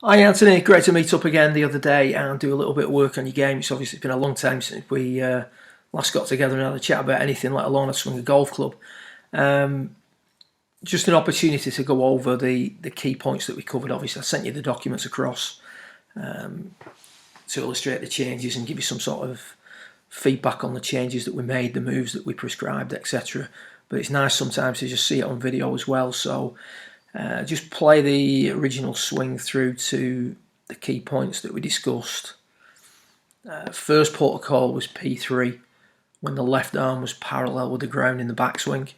Hi Anthony, great to meet up again the other day and do a little bit of work on your game. It's obviously been a long time since we last got together and had a chat about anything, let alone a swing a golf club. Um, just an opportunity to go over the key points that we covered. Obviously, I sent you the documents across to illustrate the changes and give you some sort of feedback on the changes that we made, the moves that we prescribed, etc. But it's nice sometimes to just see it on video as well. So just play the original swing through to the key points that we discussed. First protocol was P3, when the left arm was parallel with the ground in the backswing.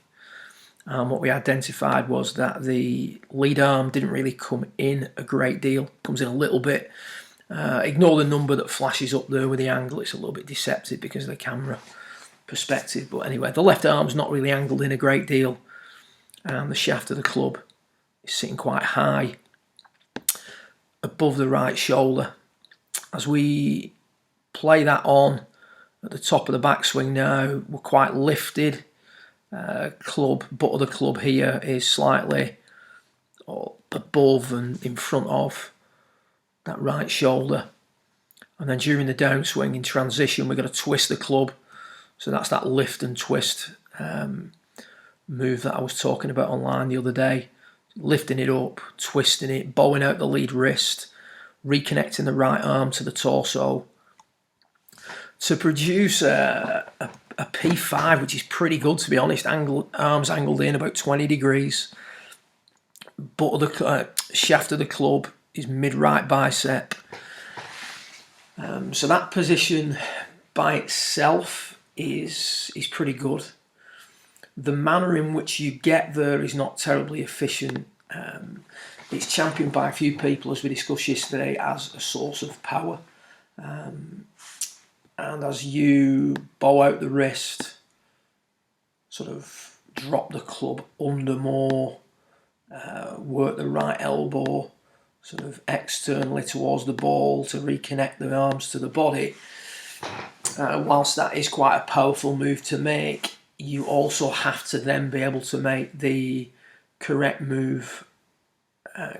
What we identified was that the lead arm didn't really come in a great deal, comes in a little bit. Ignore the number that flashes up there with the angle, it's a little bit deceptive because of the camera perspective. But anyway, the left arm's not really angled in a great deal, and the shaft of the club is sitting quite high above the right shoulder. As we play that on at the top of the backswing now, we're quite lifted. Butt of the club here is slightly above and in front of that right shoulder. And then during the downswing in transition, we're going to twist the club. So that's that lift and twist move that I was talking about online the other day. Lifting it up, twisting it, bowing out the lead wrist, reconnecting the right arm to the torso to produce a P5, which is pretty good, to be honest. Arms angled in about 20 degrees. Butt of the shaft of the club is mid-right bicep. So that position by itself is pretty good. The manner in which you get there is not terribly efficient. It's championed by a few people, as we discussed yesterday, as a source of power. And as you bow out the wrist, sort of drop the club under more, work the right elbow sort of externally towards the ball to reconnect the arms to the body. Whilst that is quite a powerful move to make, you also have to then be able to make the correct move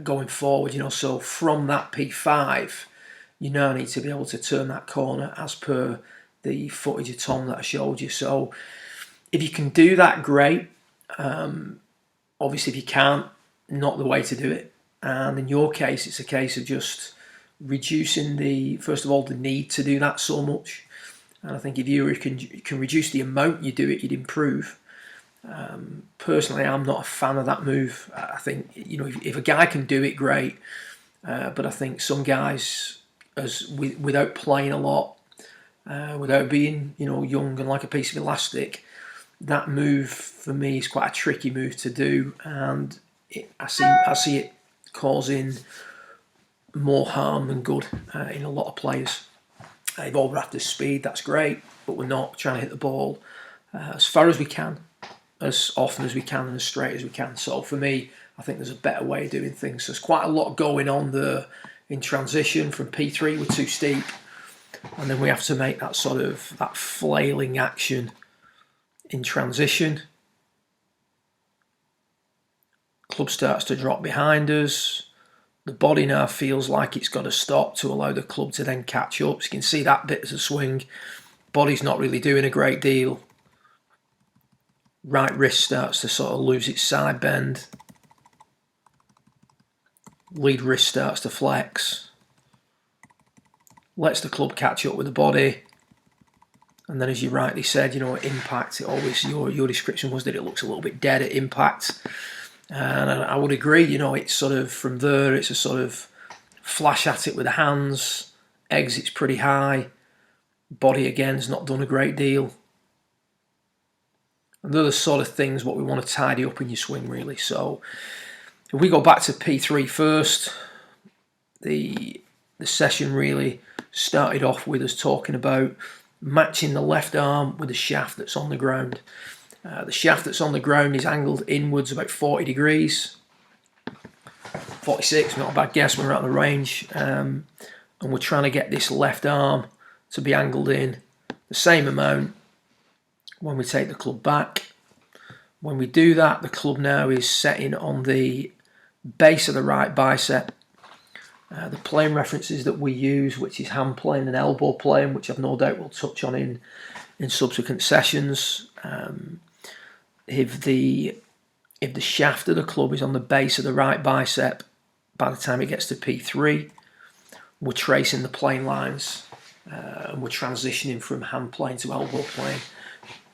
going forward. So from that P5, you now need to be able to turn that corner as per the footage of Tom that I showed you. So if you can do that, great. Obviously, if you can't, not the way to do it. And in your case, it's a case of just reducing first of all, the need to do that so much. And I think if you can reduce the amount you do it, you'd improve. Personally, I'm not a fan of that move. I think, if a guy can do it, great. But I think some guys, without playing a lot, without being, young and like a piece of elastic, that move for me is quite a tricky move to do, and I see it causing more harm than good in a lot of players. They've overacted speed, that's great, but we're not trying to hit the ball as far as we can, as often as we can, and as straight as we can. So for me, I think there's a better way of doing things. So there's quite a lot going on there in transition. From P3, we're too steep, and then we have to make that flailing action in transition. Club starts to drop behind us. The body now feels like it's got to stop to allow the club to then catch up. So you can see that bit as a swing. Body's not really doing a great deal. Right wrist starts to sort of lose its side bend. Lead wrist starts to flex. Lets the club catch up with the body. And then, as you rightly said, impact, your description was that it looks a little bit dead at impact. And I would agree, it's sort of from there, it's a sort of flash at it with the hands, exits pretty high, body again's not done a great deal. And they're the sort of things what we want to tidy up in your swing, really. So if we go back to P3 first, the session really started off with us talking about matching the left arm with the shaft that's on the ground. The shaft that's on the ground is angled inwards about 40 degrees. 46, not a bad guess, we're out of the range. And we're trying to get this left arm to be angled in the same amount when we take the club back. When we do that, the club now is setting on the base of the right bicep. The playing references that we use, which is hand playing and elbow playing, which I've no doubt we'll touch on in subsequent sessions. If the shaft of the club is on the base of the right bicep, by the time it gets to P3, we're tracing the playing lines and we're transitioning from hand playing to elbow playing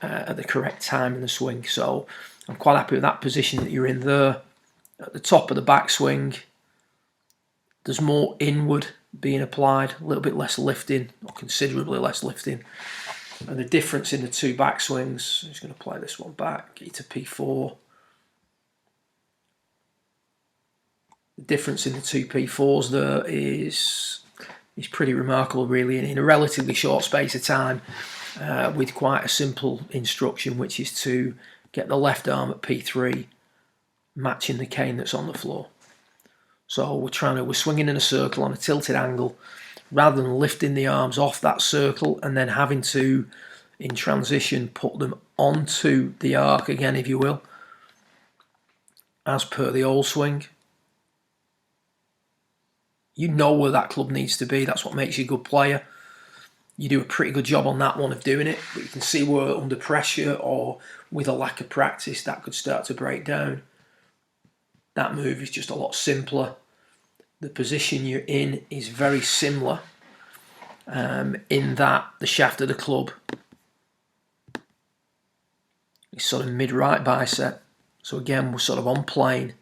at the correct time in the swing. So I'm quite happy with that position that you're in there. At the top of the backswing, there's more inward being applied, a little bit less lifting, or considerably less lifting. And the difference in the two backswings, I'm just going to play this one back, get you to P4. The difference in the two P4s there is pretty remarkable, really, in a relatively short space of time, with quite a simple instruction, which is to get the left arm at P3, matching the cane that's on the floor. So we're swinging in a circle on a tilted angle, rather than lifting the arms off that circle and then having to, in transition, put them onto the arc again, if you will, as per the old swing. You know where that club needs to be. That's what makes you a good player. You do a pretty good job on that one of doing it, but you can see where under pressure or with a lack of practice that could start to break down. That move is just a lot simpler. The position you're in is very similar, in that the shaft of the club is sort of mid-right bicep. So again, we're sort of on plane.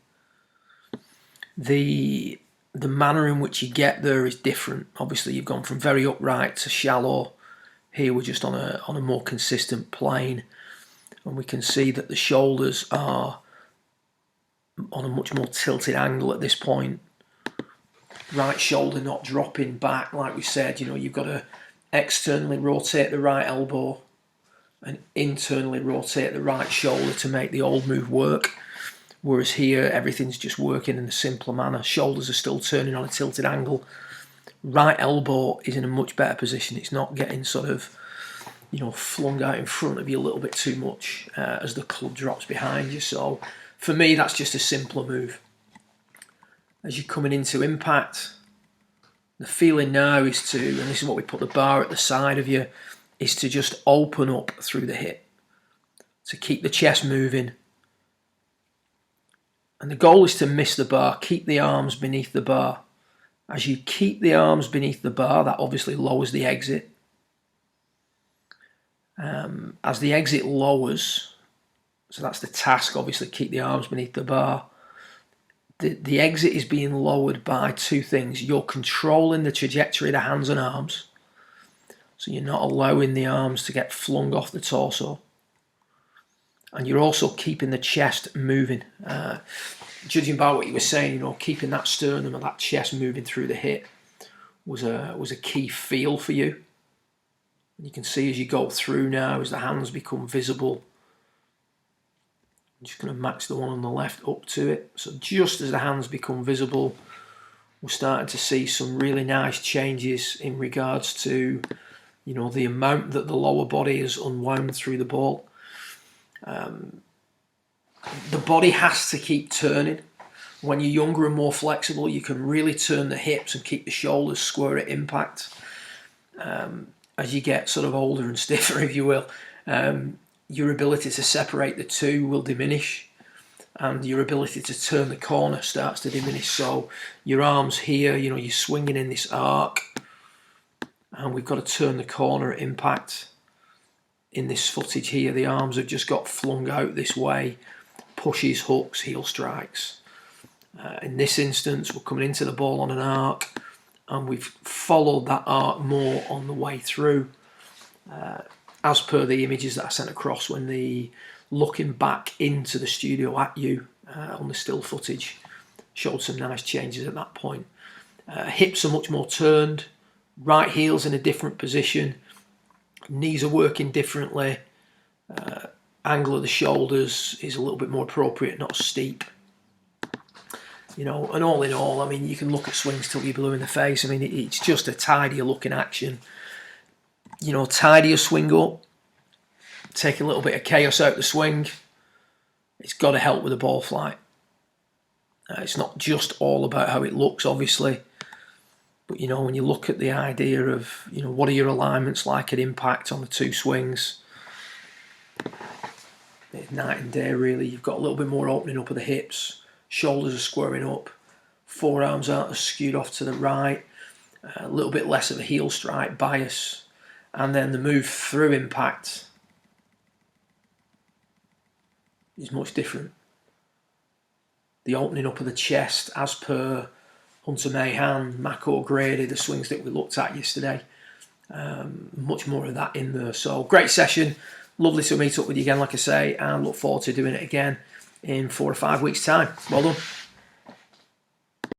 The manner in which you get there is different. Obviously, you've gone from very upright to shallow. Here we're just on a more consistent plane, and we can see that the shoulders are on a much more tilted angle at this point. Right shoulder not dropping back, like we said. You've got to externally rotate the right elbow and internally rotate the right shoulder to make the old move work. Whereas here, everything's just working in a simpler manner. Shoulders are still turning on a tilted angle. Right elbow is in a much better position. It's not getting sort of, flung out in front of you a little bit too much as the club drops behind you. So for me, that's just a simpler move. As you're coming into impact, the feeling now is to, and this is what we put the bar at the side of you, is to just open up through the hip, to keep the chest moving. And the goal is to miss the bar, keep the arms beneath the bar. As you keep the arms beneath the bar, that obviously lowers the exit. As the exit lowers, so that's the task, obviously, keep the arms beneath the bar. The exit is being lowered by two things. You're controlling the trajectory of the hands and arms, so you're not allowing the arms to get flung off the torso. And you're also keeping the chest moving. Judging by what you were saying, keeping that sternum or that chest moving through the hip was a key feel for you. And you can see as you go through now, as the hands become visible. I'm just going to match the one on the left up to it. So just as the hands become visible, we're starting to see some really nice changes in regards to, the amount that the lower body is unwound through the ball. The body has to keep turning. When you're younger and more flexible, you can really turn the hips and keep the shoulders square at impact. As you get sort of older and stiffer, if you will, your ability to separate the two will diminish, and your ability to turn the corner starts to diminish. So your arms here, you're swinging in this arc, and we've got to turn the corner at impact. In this footage here, the arms have just got flung out this way, pushes, hooks, heel strikes. In this instance, we're coming into the ball on an arc, and we've followed that arc more on the way through. As per the images that I sent across when looking back into the studio at you on the still footage showed some nice changes at that point. Hips are much more turned, right heel's in a different position, knees are working differently, angle of the shoulders is a little bit more appropriate, not steep. And all in all, you can look at swings till you're blue in the face. It's just a tidier looking action. Tidier swing up, take a little bit of chaos out the swing. It's got to help with the ball flight. It's not just all about how it looks, obviously. But when you look at the idea of what are your alignments like at impact on the two swings, it's night and day really. You've got a little bit more opening up of the hips, shoulders are squaring up, forearms aren't skewed off to the right, a little bit less of a heel strike bias, and then the move through impact is much different. The opening up of the chest, as per Hunter Mahan, Mako Grady, the swings that we looked at yesterday, much more of that in there. So great session, lovely to meet up with you again, like I say, and look forward to doing it again in 4 or 5 weeks' time. Well done.